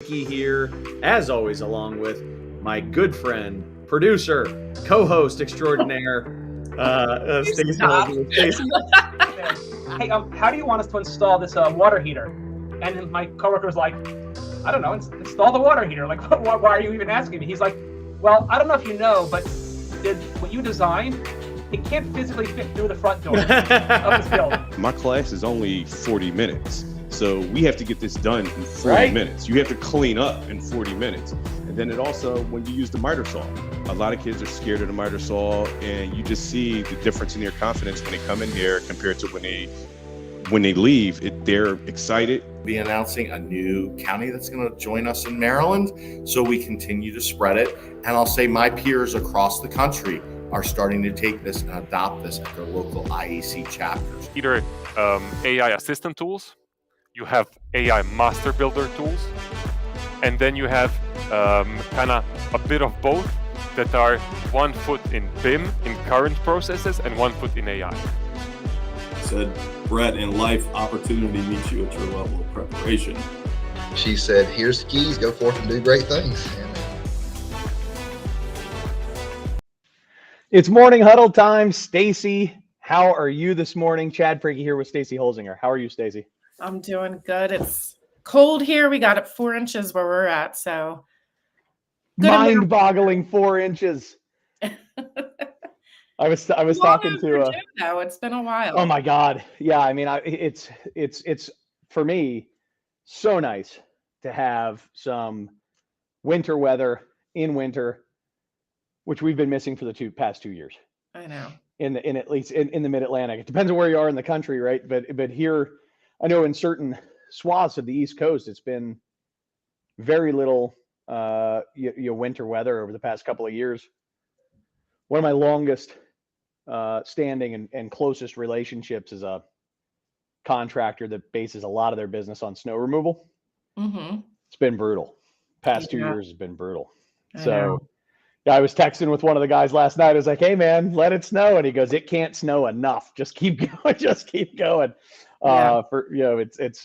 Ricky here, as always, along with my good friend, producer, co-host extraordinaire, Stacey. Stop. Stacey. Hey, how do you want us to install this water heater? And then my coworker was like, I don't know, install the water heater. Like, why are you even asking me? He's like, well, I don't know if you know, but what you designed, it can't physically fit through the front door of this building. My class is only 40 minutes. So we have to get this done in 40 minutes. You have to clean up in 40 minutes. And then it also, when you use the miter saw, a lot of kids are scared of the miter saw, and you just see the difference in their confidence when they come in here compared to when they leave. They're excited. Be announcing a new county that's going to join us in Maryland, so we continue to spread it. And I'll say my peers across the country are starting to take this and adopt this at their local IEC chapters. Either AI assistant tools, you have AI master builder tools, and then you have kind of a bit of both that are 1 foot in BIM, in current processes, and 1 foot in AI. Said, Brett, in life, opportunity meets you at your level of preparation. She said, here's the keys, go forth and do great things. It's Morning Huddle time. Stacey, how are you this morning? Chad Fricke here with Stacey Holzinger. How are you, Stacey? I'm doing good. It's cold here. We got it 4 inches where we're at, so mind-boggling 4 inches. I was talking to no, it's been a while. Oh my God. Yeah, I mean, it's for me so nice to have some winter weather in winter, which we've been missing for the past 2 years. I know. In at least in the Mid-Atlantic. It depends on where you are in the country, right? But here, I know in certain swaths of the East Coast, it's been very little winter weather over the past couple of years. One of my longest standing and closest relationships is a contractor that bases a lot of their business on snow removal. Mm-hmm. It's been brutal. Past 2 years has been brutal. I was texting with one of the guys last night. I was like, hey man, let it snow. And he goes, it can't snow enough. Just keep going. Just keep going. It's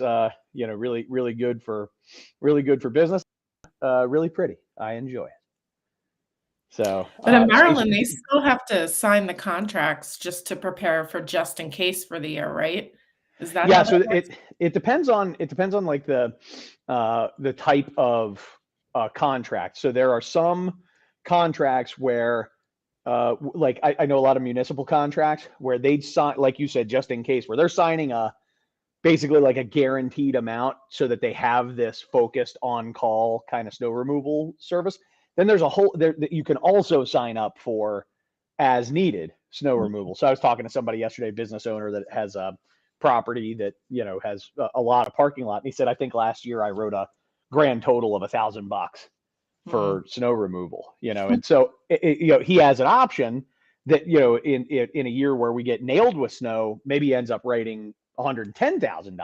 really, really good for business. Really pretty. I enjoy it. So, but in Maryland, they still have to sign the contracts just to prepare for just in case for the year, right? Is that so it depends on like the type of contract. So there are some contracts where I know a lot of municipal contracts where they'd sign, like you said, just in case, where they're signing basically like a guaranteed amount so that they have this focused on call kind of snow removal service. Then there's a whole there that you can also sign up for as needed snow removal. So I was talking to somebody yesterday, business owner that has a property that, has a lot of parking lot. And he said, I think last year I wrote a grand total of $1,000 for snow removal, and so, he has an option that, in a year where we get nailed with snow, maybe he ends up writing $110,000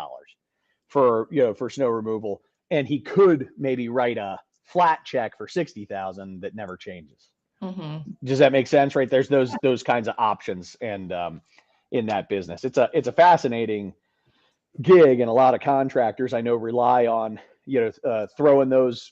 for snow removal. And he could maybe write a flat check for $60,000 that never changes. Mm-hmm. Does that make sense? Right. There's those kinds of options. And, in that business, it's a fascinating gig. And a lot of contractors I know rely on, throwing those,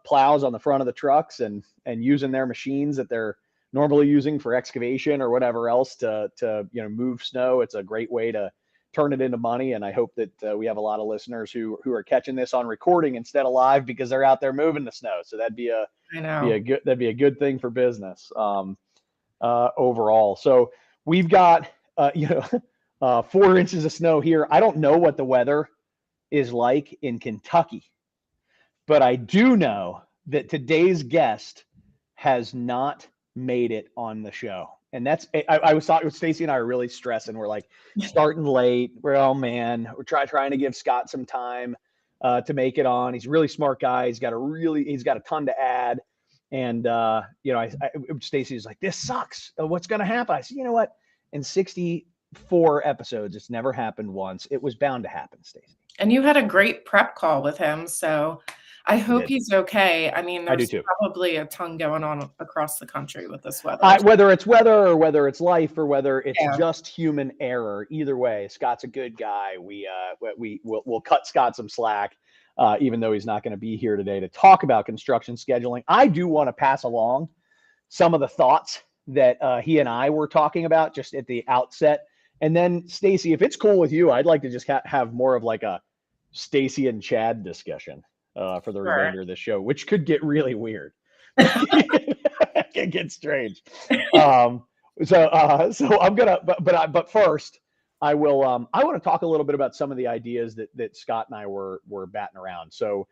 plows on the front of the trucks and using their machines that they're normally using for excavation or whatever else to move snow. It's a great way to turn it into money. And I hope that we have a lot of listeners who are catching this on recording instead of live because they're out there moving the snow. So that'd be a good thing for business overall. So we've got 4 inches of snow here. I don't know what the weather is like in Kentucky, but I do know that today's guest has not made it on the show. And that's, I was talking with Stacey and I are really stressing. We're like starting late. We're man, we're trying to give Scott some time to make it on. He's a really smart guy. He's got a ton to add. And, Stacey's like, this sucks. What's going to happen? I said, you know what? In 64 episodes, it's never happened once. It was bound to happen, Stacey. And you had a great prep call with him. So I hope he's okay. I mean, there's probably a ton going on across the country with this weather. Whether it's weather or whether it's life or whether it's just human error, either way, Scott's a good guy. We'll cut Scott some slack. even though he's not going to be here today to talk about construction scheduling. I do want to pass along some of the thoughts that he and I were talking about just at the outset. And then, Stacy, if it's cool with you, I'd like to just have more of like a Stacy and Chad discussion for the remainder of the show, which could get really weird. It can get strange. So I'm gonna, but first, I will. I want to talk a little bit about some of the ideas that Scott and I were batting around. So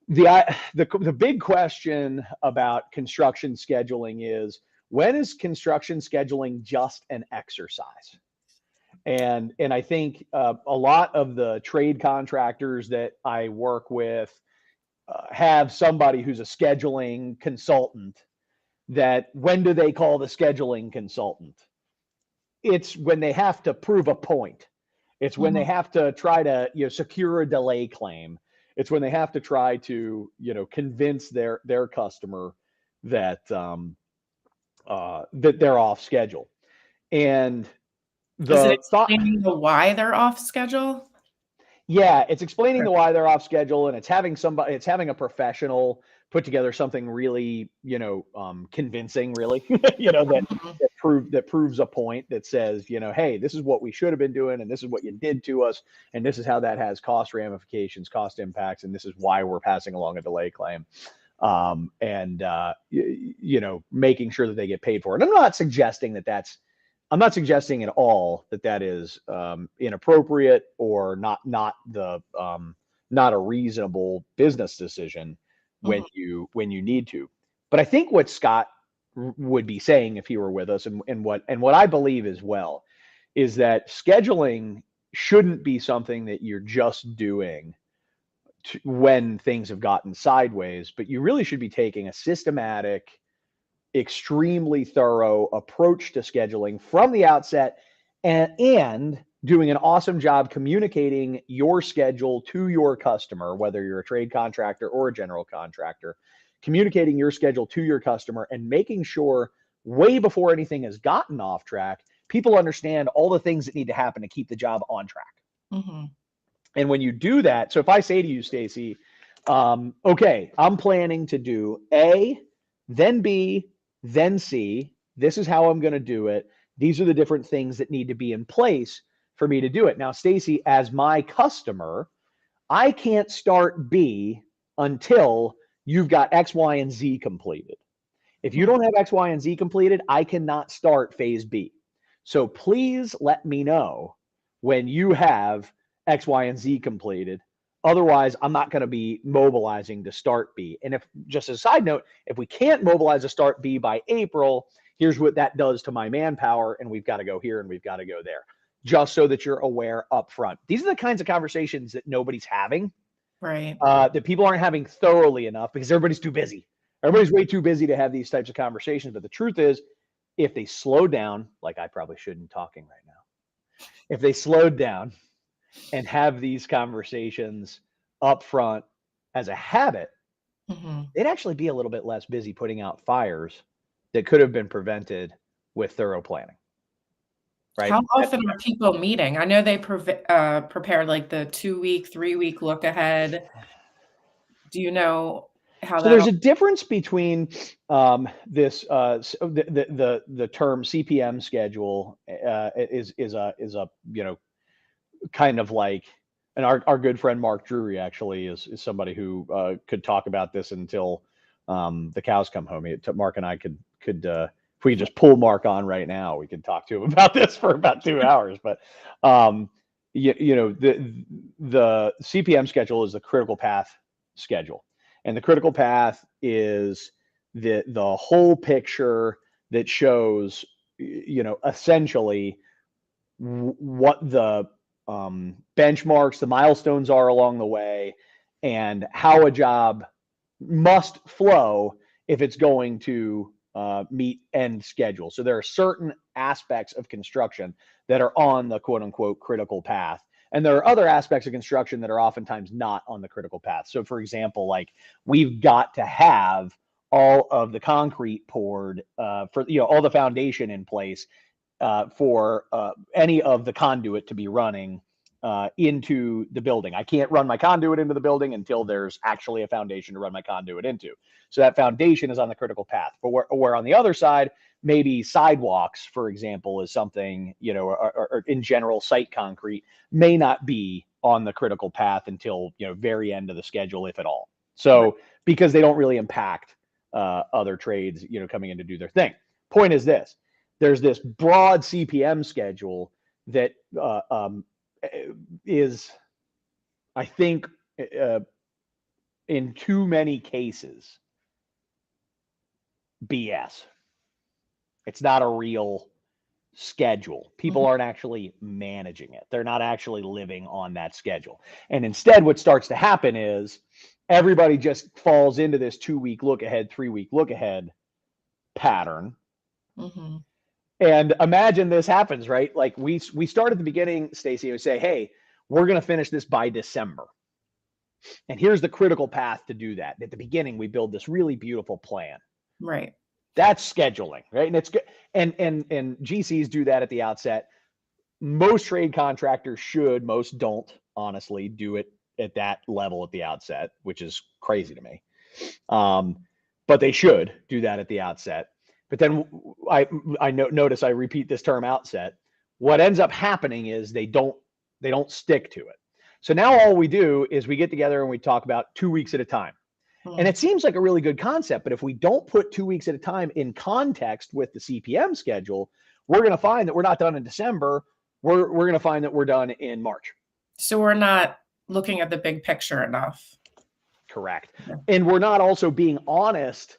the big question about construction scheduling is, when is construction scheduling just an exercise? And I think a lot of the trade contractors that I work with have somebody who's a scheduling consultant. That when do they call the scheduling consultant? It's when they have to prove a point. It's when they have to try to secure a delay claim. It's when they have to try to convince their customer that that they're off schedule. And is it explaining the why they're off schedule? Yeah, it's explaining the why they're off schedule, and it's having a professional put together something really, convincing, really, that proves a point, that says, hey, this is what we should have been doing, and this is what you did to us, and this is how that has cost ramifications, cost impacts, and this is why we're passing along a delay claim, and making sure that they get paid for it. I'm not suggesting I'm not suggesting at all that is inappropriate or not a reasonable business decision when you need to. But I think what Scott would be saying if he were with us, and what I believe as well, is that scheduling shouldn't be something that you're just doing when things have gotten sideways, but you really should be taking a systematic, extremely thorough approach to scheduling from the outset, and doing an awesome job communicating your schedule to your customer, whether you're a trade contractor or a general contractor, communicating your schedule to your customer and making sure way before anything has gotten off track, people understand all the things that need to happen to keep the job on track. And when you do that, so if I say to you, Stacy, okay, I'm planning to do A, then B, then C. This is how I'm going to do it. These are the different things that need to be in place for me to do it. Now, Stacy, as my customer, I can't start B until you've got X, Y, and Z completed. If you don't have X, Y, and Z completed, I cannot start phase B. So please let me know when you have X, Y, and Z completed. Otherwise, I'm not going to be mobilizing to start B. And if, just as a side note, if we can't mobilize to start B by April, here's what that does to my manpower, and we've got to go here and we've got to go there, just so that you're aware up front. These are the kinds of conversations that nobody's having, right? That people aren't having thoroughly enough because everybody's too busy. Everybody's way too busy to have these types of conversations. But the truth is, if they slow down, like I probably shouldn't talking right now, if they slowed down and have these conversations up front as a habit, they'd actually be a little bit less busy putting out fires that could have been prevented with thorough planning. Right? How often are people meeting? I know they prepare like the 2-week, 3-week look ahead. Do you know how so there's a difference between this the term CPM schedule is a kind of like, and our good friend Mark Drury actually is somebody who could talk about this until the cows come home. Mark and I could if we could just pull Mark on right now, we could talk to him about this for about 2 hours. But the CPM schedule is the critical path schedule, and the critical path is the whole picture that shows essentially what the benchmarks, the milestones are along the way, and how a job must flow if it's going to meet end schedule. So there are certain aspects of construction that are on the quote unquote critical path. And there are other aspects of construction that are oftentimes not on the critical path. So for example, like we've got to have all of the concrete poured for, all the foundation in place for any of the conduit to be running into the building. I can't run my conduit into the building until there's actually a foundation to run my conduit into. So that foundation is on the critical path. But where on the other side, maybe sidewalks, for example, is something, or in general, site concrete may not be on the critical path until, very end of the schedule, if at all. So because they don't really impact other trades, coming in to do their thing. Point is this: there's this broad CPM schedule that is, I think, in too many cases, BS. It's not a real schedule. People aren't actually managing it. They're not actually living on that schedule. And instead, what starts to happen is everybody just falls into this 2-week look ahead, 3-week look ahead pattern. And imagine this happens, right? Like we start at the beginning, Stacy, and we say, hey, we're going to finish this by December. And here's the critical path to do that. At the beginning, we build this really beautiful plan. Right. That's scheduling, right? And it's good. And GCs do that at the outset. Most trade contractors should, most don't, honestly, do it at that level at the outset, which is crazy to me. But they should do that at the outset. But then I notice I repeat this term outset. What ends up happening is they don't stick to it. So now all we do is we get together and we talk about 2 weeks at a time. And it seems like a really good concept, but if we don't put 2 weeks at a time in context with the CPM schedule, we're going to find that we're not done in December. We're going to find that we're done in March. So we're not looking at the big picture enough. Correct. Yeah. And we're not also being honest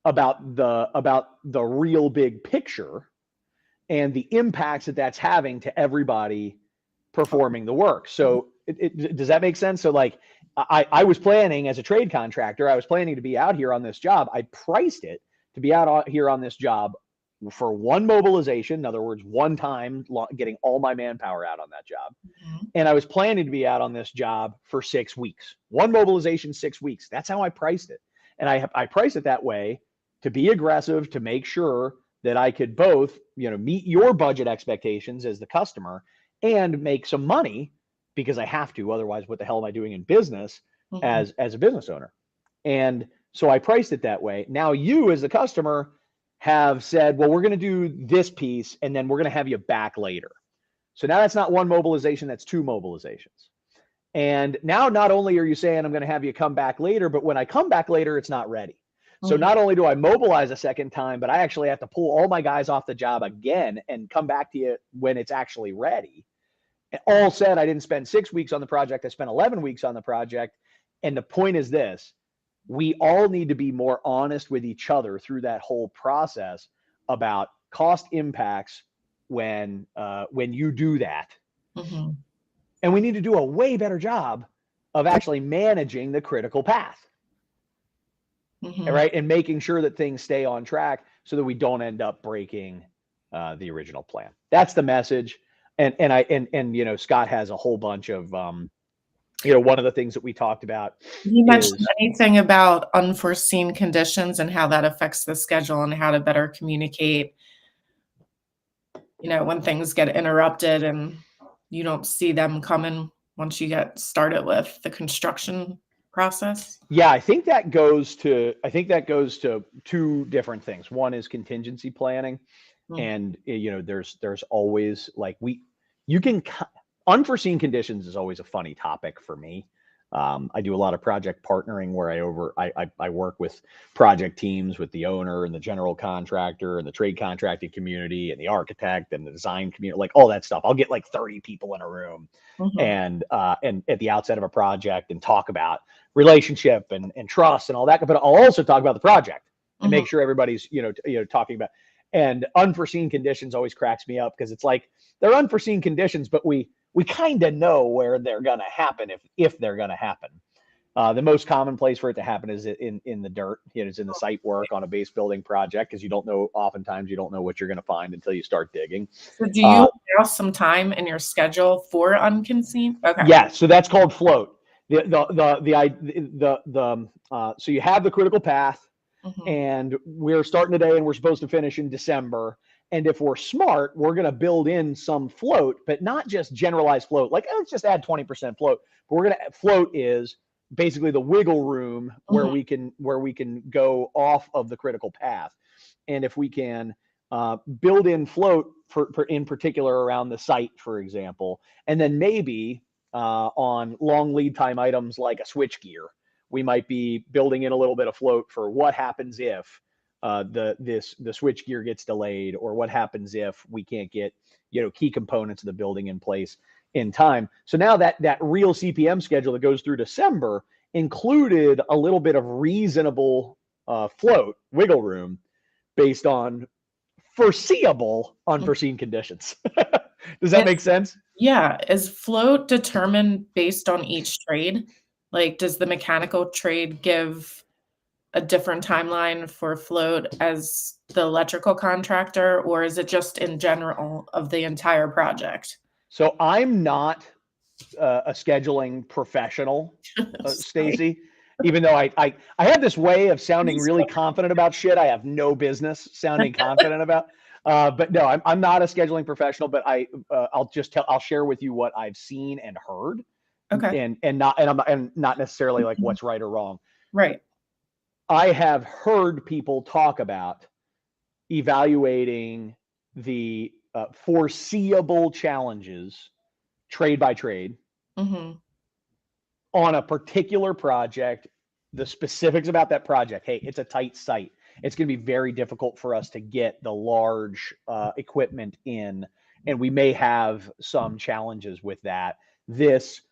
about the real big picture and the impacts that that's having to everybody performing the work. So does that make sense? So like I was planning as a trade contractor, I was planning to be out here on this job. I priced it to be out here on this job for one mobilization. In other words, one time getting all my manpower out on that job. And I was planning to be out on this job for 6 weeks, one mobilization, 6 weeks. That's how I priced it. And I priced it that way to be aggressive, to make sure that I could both, meet your budget expectations as the customer and make some money, because I have to. Otherwise, what the hell am I doing in business as a business owner? And so I priced it that way. Now you as the customer have said, well, we're going to do this piece and then we're going to have you back later. So now that's not one mobilization, that's 2 mobilizations. And now not only are you saying I'm going to have you come back later, but when I come back later, it's not ready. So not only do I mobilize a second time, but I actually have to pull all my guys off the job again and come back to you when it's actually ready. And all said, I didn't spend 6 weeks on the project. I spent 11 weeks on the project. And the point is this: we all need to be more honest with each other through that whole process about cost impacts when you do that. And we need to do a way better job of actually managing the critical path. Right. And making sure that things stay on track so that we don't end up breaking the original plan. That's the message. And Scott has a whole bunch of, one of the things that we talked about. You mentioned anything about unforeseen conditions and how that affects the schedule and how to better communicate, when things get interrupted and you don't see them coming once you get started with the construction process? Yeah, I think that goes to 2 different things. One is contingency planning. And there's always unforeseen conditions is always a funny topic for me. I do a lot of project partnering where I work with project teams with the owner and the general contractor and the trade contracting community and the architect and the design community, like all that stuff. I'll get like 30 people in a room and at the outset of a project and talk about relationship and trust and all that. But I'll also talk about the project and make sure everybody's, talking about. And unforeseen conditions always cracks me up because it's like they're unforeseen conditions, but we kind of know where they're going to happen if they're going to happen. The most common place for it to happen is in the dirt. It's in the site work on a base building project because oftentimes you don't know what you're going to find until you start digging. So do you have some time in your schedule for unforeseen? Okay. Yeah, so that's called float. So you have the critical path. And we're starting today and we're supposed to finish in December. And if we're smart, we're going to build in some float, but not just generalized float. Like, let's just add 20% float. But we're going to float is basically the wiggle room where we can go off of the critical path. And if we can build in float for in particular around the site, for example, and then maybe on long lead time items like a switch gear, we might be building in a little bit of float for what happens if the switch gear gets delayed, or what happens if we can't get key components of the building in place in time. So now that real CPM schedule that goes through December included a little bit of reasonable float wiggle room based on foreseeable unforeseen conditions. Does that make sense? Yeah. Is float determined based on each trade? Like, does the mechanical trade give a different timeline for float as the electrical contractor, or is it just in general of the entire project? So I'm not a scheduling professional, Stacy, even though I have this way of sounding really confident about shit I have no business sounding confident about. But no, I'm not a scheduling professional, but I'll share with you what I've seen and heard. Okay. And not necessarily like what's right or wrong. Right. I have heard people talk about evaluating the foreseeable challenges trade by trade on a particular project, the specifics about that project. Hey, it's a tight site. It's going to be very difficult for us to get the large equipment in, and we may have some challenges with that. This,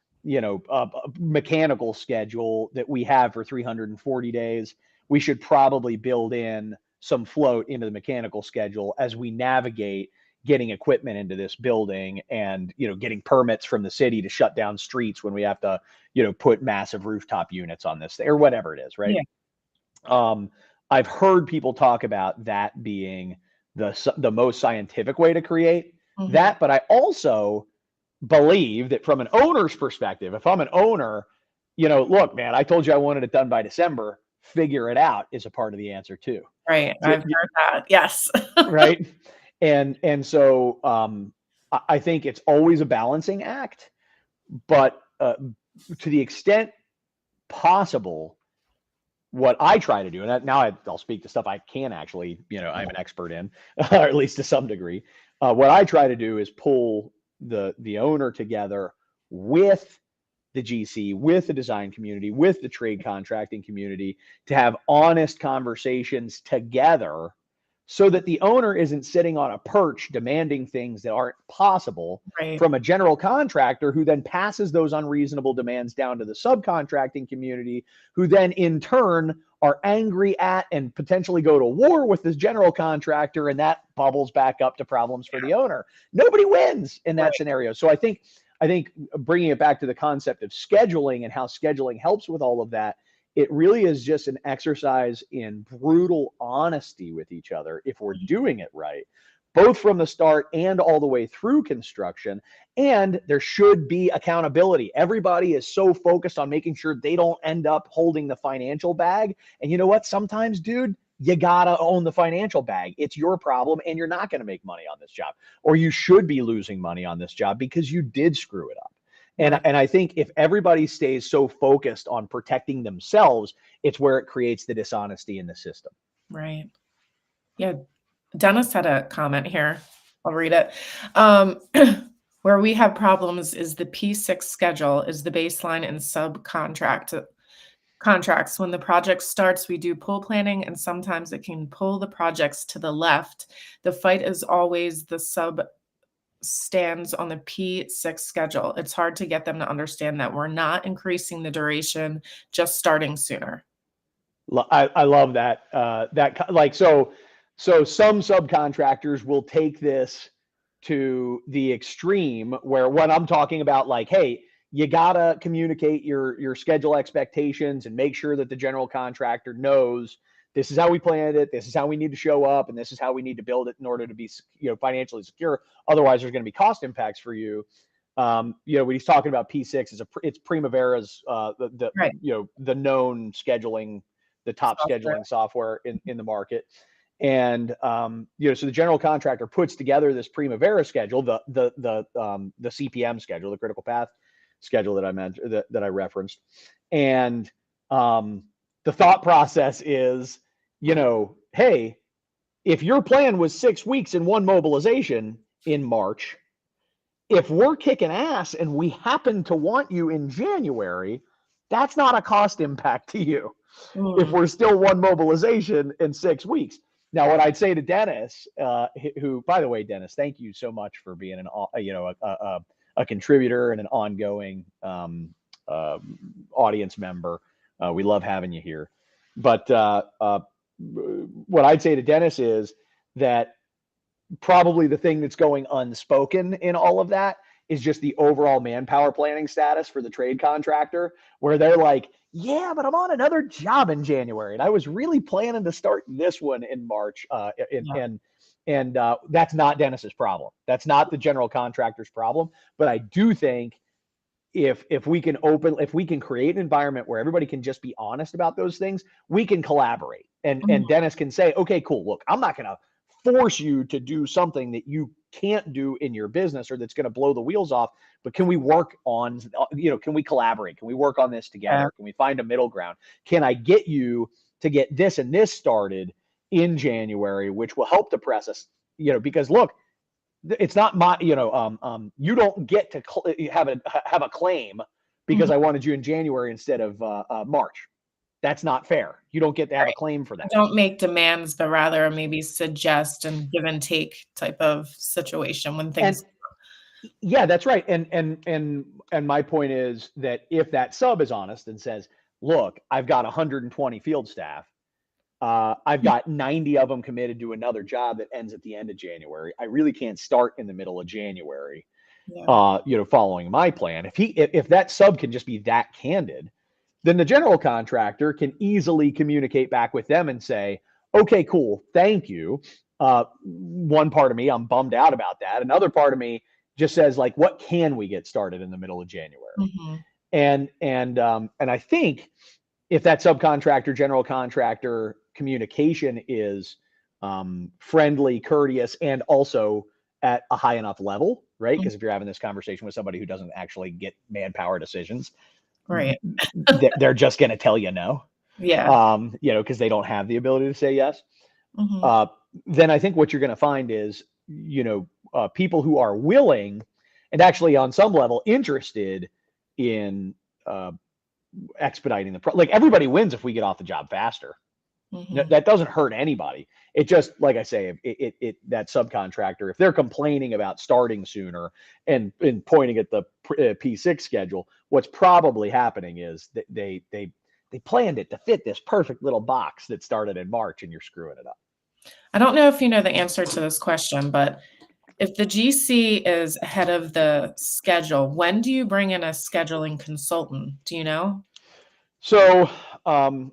mechanical schedule that we have for 340 days, we should probably build in some float into the mechanical schedule as we navigate getting equipment into this building and, getting permits from the city to shut down streets when we have to, put massive rooftop units on this or whatever it is. Right. Yeah. I've heard people talk about that being the most scientific way to create that. But I also believe that from an owner's perspective, if I'm an owner, look, man, I told you I wanted it done by December, figure it out is a part of the answer too. Right. I've heard that. Yes. Right. And so I think it's always a balancing act, but to the extent possible, what I try to do, and now I'll speak to stuff I can actually, I'm an expert in, or at least to some degree. What I try to do is pull the owner together with the GC, with the design community, with the trade contracting community, to have honest conversations together, so that the owner isn't sitting on a perch demanding things that aren't possible from a general contractor, who then passes those unreasonable demands down to the subcontracting community, who then in turn are angry at and potentially go to war with this general contractor, and that bubbles back up to problems for the owner. Nobody wins in that scenario. So I think bringing it back to the concept of scheduling and how scheduling helps with all of that, it really is just an exercise in brutal honesty with each other if we're doing it right, both from the start and all the way through construction. And there should be accountability. Everybody is so focused on making sure they don't end up holding the financial bag. And you know what? Sometimes, dude, you gotta own the financial bag. It's your problem, and you're not going to make money on this job, or you should be losing money on this job because you did screw it up. And I think if everybody stays so focused on protecting themselves, it's where it creates the dishonesty in the system. Right. Yeah. Dennis had a comment here. I'll read it. Where we have problems is the P6 schedule is the baseline and contracts. When the project starts, we do pull planning, and sometimes it can pull the projects to the left. The fight is always the sub stands on the P6 schedule. It's hard to get them to understand that we're not increasing the duration, just starting sooner. I love that. So some subcontractors will take this to the extreme, where what I'm talking about, like, hey, you gotta communicate your schedule expectations and make sure that the general contractor knows this is how we planned it, this is how we need to show up, and this is how we need to build it in order to be financially secure. Otherwise, there's going to be cost impacts for you. When he's talking about P6, it's Primavera's the known scheduling, the top scheduling software in the market. And so the general contractor puts together this Primavera schedule, the CPM schedule, the critical path schedule that I mentioned, that I referenced. And the thought process is, hey, if your plan was 6 weeks and one mobilization in March, if we're kicking ass and we happen to want you in January, that's not a cost impact to you. If we're still one mobilization in 6 weeks. Now, what I'd say to Dennis, who, by the way, Dennis, thank you so much for being a contributor and an ongoing audience member. We love having you here. But what I'd say to Dennis is that probably the thing that's going unspoken in all of that is just the overall manpower planning status for the trade contractor, where they're like, yeah, but I'm on another job in January, and I was really planning to start this one in March. And that's not Dennis's problem. That's not the general contractor's problem. But I do think if we can create an environment where everybody can just be honest about those things, we can collaborate. And Dennis can say, okay, cool. Look, I'm not going to force you to do something that you can't do in your business or that's going to blow the wheels off, but can we work on, can we collaborate? Can we work on this together? Can we find a middle ground? Can I get you to get this and this started in January, which will help the process, because look, it's not my, you don't get to have a claim because I wanted you in January instead of March. That's not fair. You don't get to have a claim for that. Don't make demands, but rather maybe suggest and give and take type of situation when things. Yeah, that's right. And my point is that if that sub is honest and says, look, I've got 120 field staff. I've got 90 of them committed to another job that ends at the end of January. I really can't start in the middle of January, following my plan. If that sub can just be that candid, then the general contractor can easily communicate back with them and say, okay, cool, thank you. One part of me, I'm bummed out about that. Another part of me just says, like, what can we get started in the middle of January? And I think if that subcontractor, general contractor communication is friendly, courteous, and also at a high enough level, right? Because if you're having this conversation with somebody who doesn't actually get manpower decisions, right, they're just going to tell you no. Yeah. Because they don't have the ability to say yes. Then I think what you're going to find is, people who are willing and actually on some level interested in expediting the like everybody wins if we get off the job faster. That doesn't hurt anybody. It just, like I say, that subcontractor, if they're complaining about starting sooner and pointing at the P6 schedule, what's probably happening is that they planned it to fit this perfect little box that started in March, and you're screwing it up. I don't know if you know the answer to this question, but if the GC is ahead of the schedule, when do you bring in a scheduling consultant? Do you know? So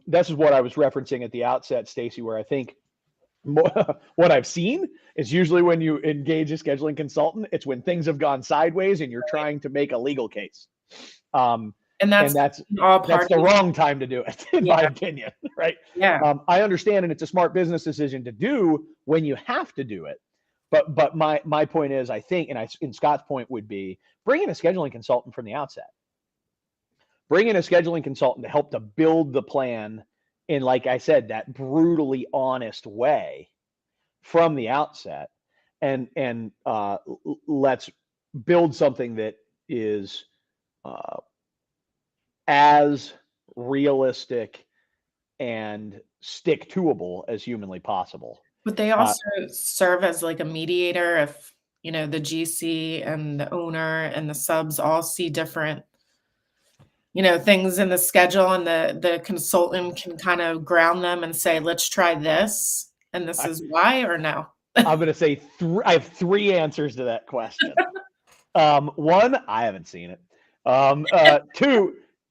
this is what I was referencing at the outset, Stacy, where I think what I've seen is usually when you engage a scheduling consultant, it's when things have gone sideways and you're trying to make a legal case. And that's the wrong time to do it, in my opinion, right? Yeah. I understand, and it's a smart business decision to do when you have to do it. But my point is, I think, and Scott's point would be, bring in a scheduling consultant from the outset. Bring in a scheduling consultant to help to build the plan in, like I said, that brutally honest way from the outset, and let's build something that is as realistic and stick-toable as humanly possible. But they also serve as like a mediator if, the GC and the owner and the subs all see different, things in the schedule, and the consultant can kind of ground them and say, let's try this. And this is why, or no? I'm going to say I have 3 answers to that question. 1, I haven't seen it.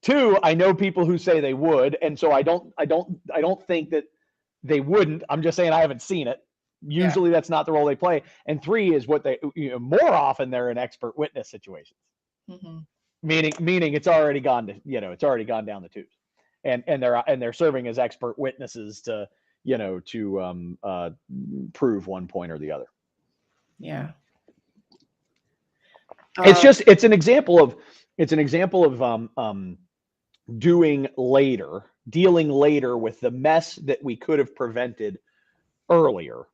2, I know people who say they would. And so I don't think that they wouldn't. I'm just saying I haven't seen it. Usually that's not the role they play. And 3 is what they, more often they're in expert witness situations. Meaning it's already gone to, it's already gone down the tubes, and they're serving as expert witnesses to, to prove one point or the other. Yeah. It's an example of dealing later with the mess that we could have prevented earlier.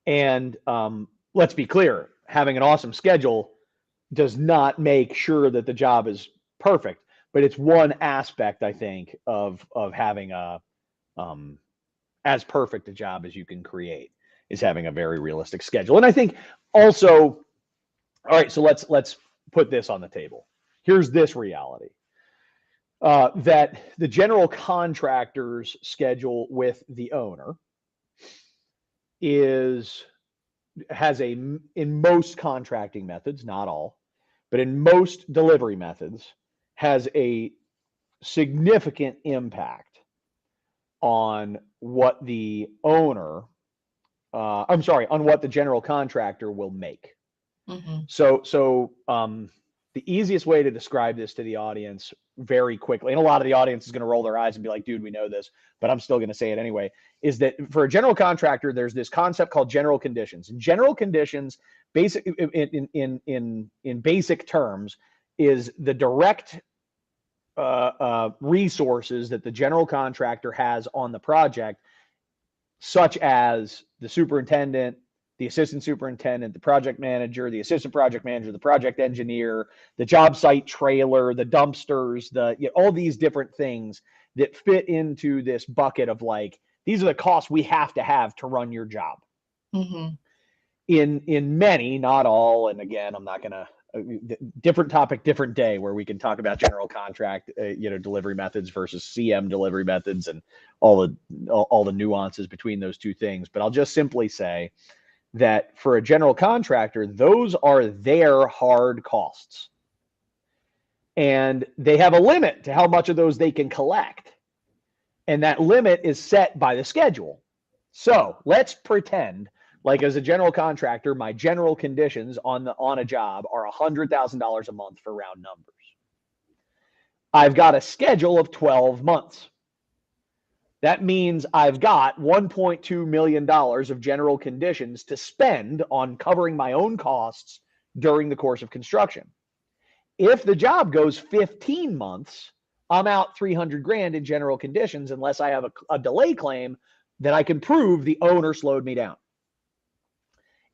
And let's be clear, having an awesome schedule does not make sure that the job is perfect, but it's one aspect, I think, of having a as perfect a job as you can create, is having a very realistic schedule. And I think also, all right, so let's put this on the table. Here's this reality. That the general contractor's schedule with the owner has in most contracting methods, not all, but in most delivery methods, has a significant impact on what the on what the general contractor will make. Mm-hmm. So the easiest way to describe this to the audience very quickly, and a lot of the audience is going to roll their eyes and be like, dude, we know this, but I'm still going to say it anyway, is that for a general contractor, there's this concept called general conditions. And general conditions, basic in basic terms, is the direct resources that the general contractor has on the project, such as the superintendent, the assistant superintendent, the project manager, the assistant project manager, the project engineer, the job site trailer, the dumpsters, all these different things that fit into this bucket of like, these are the costs we have to run your job. Mm-hmm. In many, not all, and again, I'm not going to, different topic, different day, where we can talk about general contract, delivery methods versus CM delivery methods and all the nuances between those two things. But I'll just simply say that for a general contractor, those are their hard costs. And they have a limit to how much of those they can collect. And that limit is set by the schedule. So let's pretend like, as a general contractor, my general conditions on a job are $100,000 a month for round numbers. I've got a schedule of 12 months. That means I've got $1.2 million of general conditions to spend on covering my own costs during the course of construction. If the job goes 15 months, I'm out $300,000 in general conditions unless I have a delay claim that I can prove the owner slowed me down.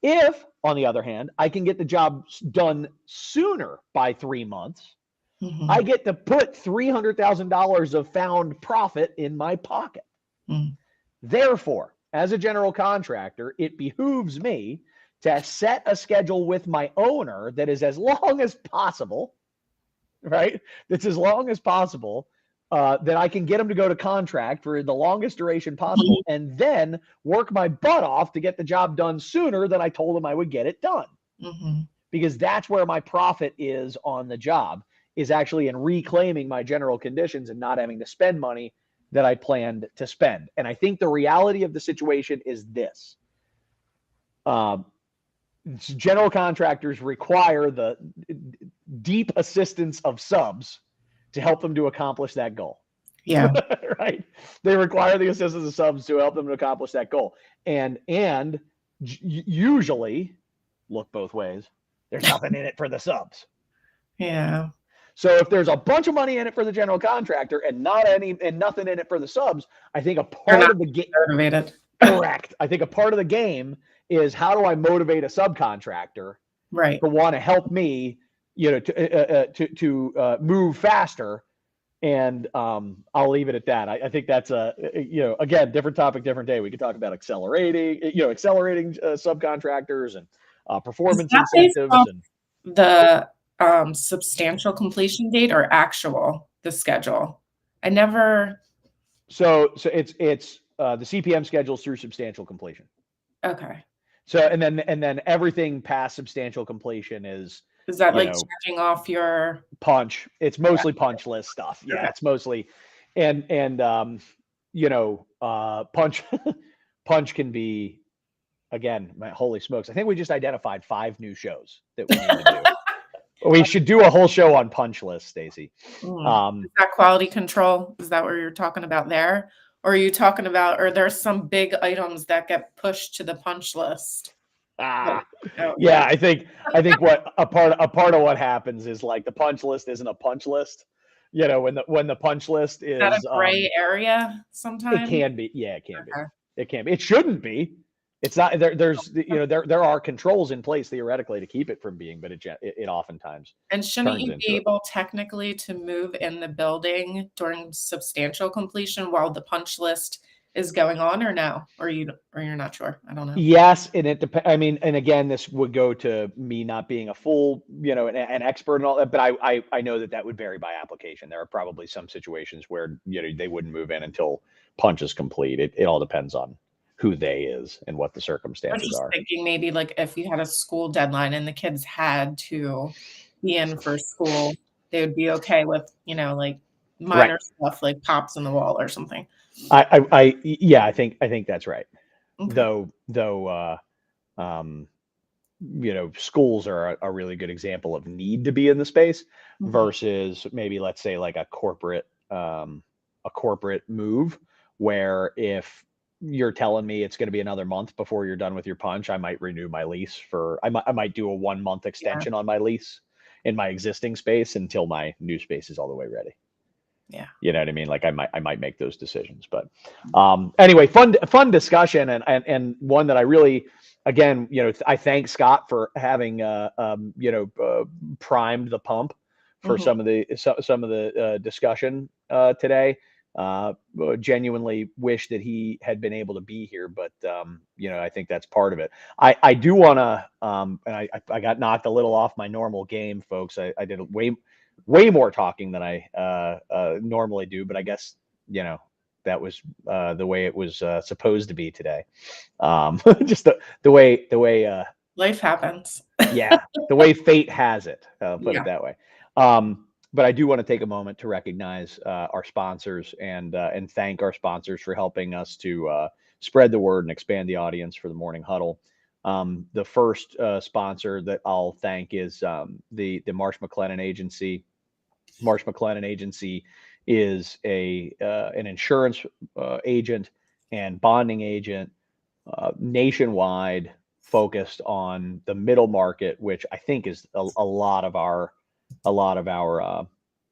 If, on the other hand, I can get the job done sooner by 3 months, Mm-hmm. I get to put $300,000 of found profit in my pocket. Mm. Therefore, as a general contractor, it behooves me to set a schedule with my owner that is as long as possible, right? That's as long as possible, that I can get them to go to contract for the longest duration possible, and then work my butt off to get the job done sooner than I told them I would get it done. Mm-hmm. Because that's where my profit is on the job, is actually in reclaiming my general conditions and not having to spend money that I planned to spend. And I think the reality of the situation is this. General contractors require the deep assistance of subs to help them to accomplish that goal. Yeah. Right? They require the assistance of subs to help them to accomplish that goal. And usually, look both ways, there's nothing in it for the subs. Yeah. So if there's a bunch of money in it for the general contractor and nothing in it for the subs, I think a part of the game, motivated. Correct. I think a part of the game is, how do I motivate a subcontractor, right, to want to help me, to move faster. And I'll leave it at that. I think that's again, different topic, different day. We could talk about accelerating subcontractors and performance incentives and the substantial completion date or the schedule. I never. So it's the CPM schedules through substantial completion. Okay. So and then everything past substantial completion is that like checking off your punch? It's mostly punch list stuff. Yeah, it's mostly and punch can be, again, holy smokes. I think we just identified 5 new shows that we need to do. We should do a whole show on punch list, Stacy. Is that quality control? Is that what you're talking about there? Or are you talking about, or there's some big items that get pushed to the punch list? Ah, Oh, yeah, I think what a part of what happens is like the punch list isn't a punch list. You know, when the punch list Is that a is gray area it sometimes? can be. Yeah, it can Okay. be. It can be. It shouldn't be. It's not there. There's there are controls in place theoretically to keep it from being, but it oftentimes And shouldn't turns you into be it. able technically to move in the building during substantial completion while the punch list is going on, or no? Or you're not sure? I don't know. Yes, and it depends. I mean, and again, this would go to me not being a full, an expert and all that. But I know that would vary by application. There are probably some situations where they wouldn't move in until punch is complete. It all depends on who they is and what the I was circumstances just are. thinking maybe like if you had a school deadline and the kids had to be in for school, they would be okay with, like minor stuff like pops in the wall or something. Yeah, I think that's right. Okay. Though, schools are a really good example of need to be in the space Mhm. versus maybe let's say like a corporate move where if you're telling me it's going to be another month before you're done with your punch, I might renew my lease I might do a 1 month Yeah. extension on my lease in my existing space until my new space is all the way ready. Yeah. You know what I mean? Like I might make those decisions, but anyway, fun discussion and one that I really, again, I thank Scott for having primed the pump for Mhm. some of the discussion today. Genuinely wish that he had been able to be here, but I think that's part of it. I do want to, and I got knocked a little off my normal game, folks. I did way more talking than I normally do, but I guess that was the way it was supposed to be today. Just the way Life happens. yeah, the way fate has it. Put Yeah. it that way. But I do want to take a moment to recognize our sponsors and thank our sponsors for helping us to spread the word and expand the audience for the Morning Huddle. The first sponsor that I'll thank is the Marsh McLennan Agency. Marsh McLennan Agency is an insurance agent and bonding agent nationwide, focused on the middle market, which I think is a lot of our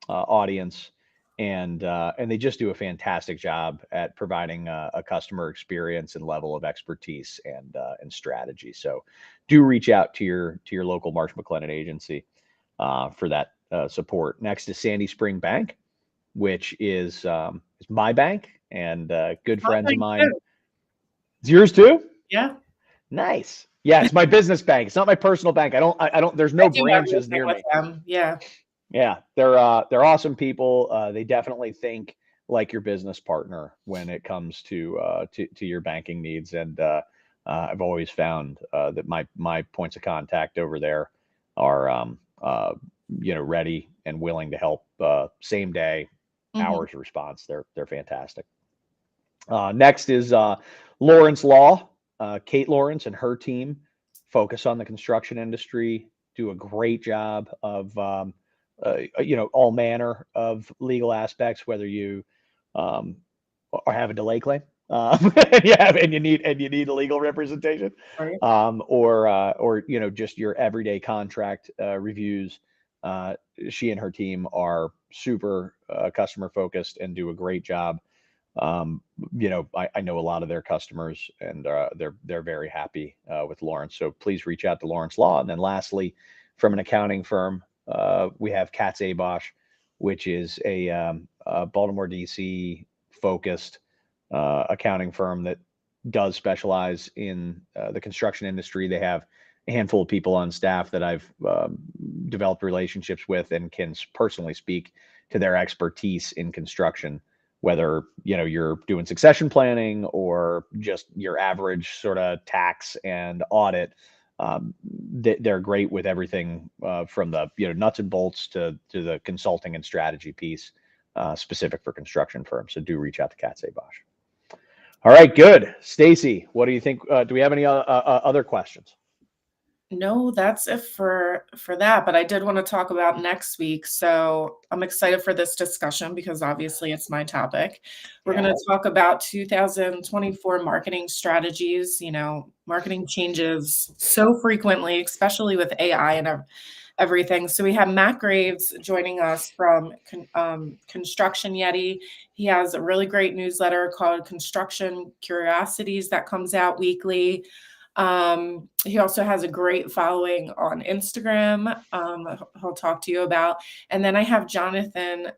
audience, and they just do a fantastic job at providing a customer experience and level of expertise and strategy. So, do reach out to your local Marsh McLennan Agency for that support. Next is Sandy Spring Bank, which is my bank and good friends of mine. It's yours too? Yeah. Nice. Yeah, it's my business bank. It's not my personal bank. I don't. There's no I do branches everything near with me. them. Yeah. Yeah, they're awesome people. They definitely think like your business partner when it comes to your banking needs, and I've always found that my points of contact over there are ready and willing to help same day hours response. They're fantastic. Next is Lawrence Law. Kate Lawrence and her team focus on the construction industry, do a great job of all manner of legal aspects, whether you or have a delay claim, and you need a legal representation, Right. or just your everyday contract reviews. She and her team are super customer focused and do a great job. I know a lot of their customers, and they're very happy with Lawrence. So please reach out to Lawrence Law. And then lastly, from an accounting firm, we have Katz Abosch, which is a Baltimore, D.C. focused accounting firm that does specialize in the construction industry. They have a handful of people on staff that I've developed relationships with and can personally speak to their expertise in construction, whether you're doing succession planning or just your average sort of tax and audit. They're great with everything from the nuts and bolts to the consulting and strategy piece specific for construction firms. So do reach out to Katz Abosch. All right, good. Stacy, what do you think? Do we have any other questions? No, that's it for that. But I did want to talk about next week. So I'm excited for this discussion because obviously it's my topic. We're going to talk about 2024 marketing strategies. You know, marketing changes so frequently, especially with AI and everything. So we have Matt Graves joining us from Construction Yeti. He has a really great newsletter called Construction Curiosities that comes out weekly. He also has a great following on Instagram. He'll talk to you about. And then I have Jonathan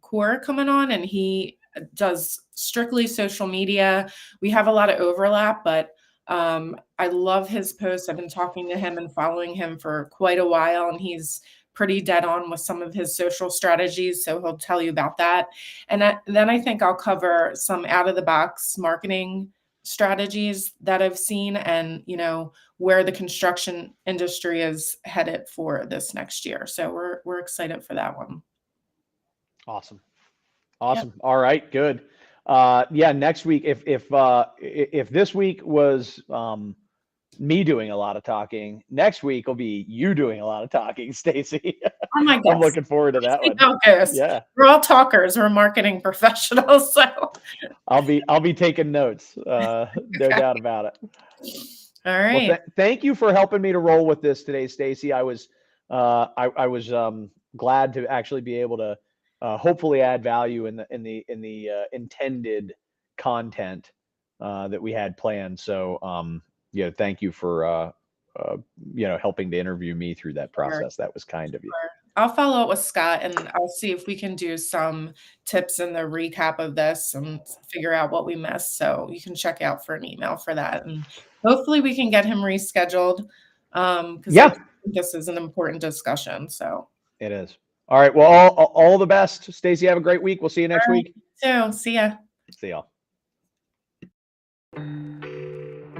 Core coming on, and he does strictly social media. We have a lot of overlap, but I love his posts. I've been talking to him and following him for quite a while, and he's pretty dead on with some of his social strategies. So he'll tell you about that. And then I think I'll cover some out of the box marketing strategies that I've seen and, you know, where the construction industry is headed for this next year. So we're excited for that one. Awesome. Awesome. Yep. All right, good. Yeah, next week, if this week was me doing a lot of talking, next week will be you doing a lot of talking, Stacy. Oh my God. I'm looking forward to that one. Yeah. We're all talkers, we're marketing professionals. So I'll be taking notes. No doubt about it. All right. Well, thank you for helping me to roll with this today, Stacy. I was glad to actually be able to hopefully add value in the intended content that we had planned. So yeah, thank you for helping to interview me through that process. That was kind of you. I'll follow up with Scott and I'll see if we can do some tips in the recap of this and figure out what we missed. So you can check out for an email for that. And hopefully we can get him rescheduled because I think this is an important discussion. So it is. All right. Well, all the best. Stacy, have a great week. We'll see you next week. So see ya. See y'all.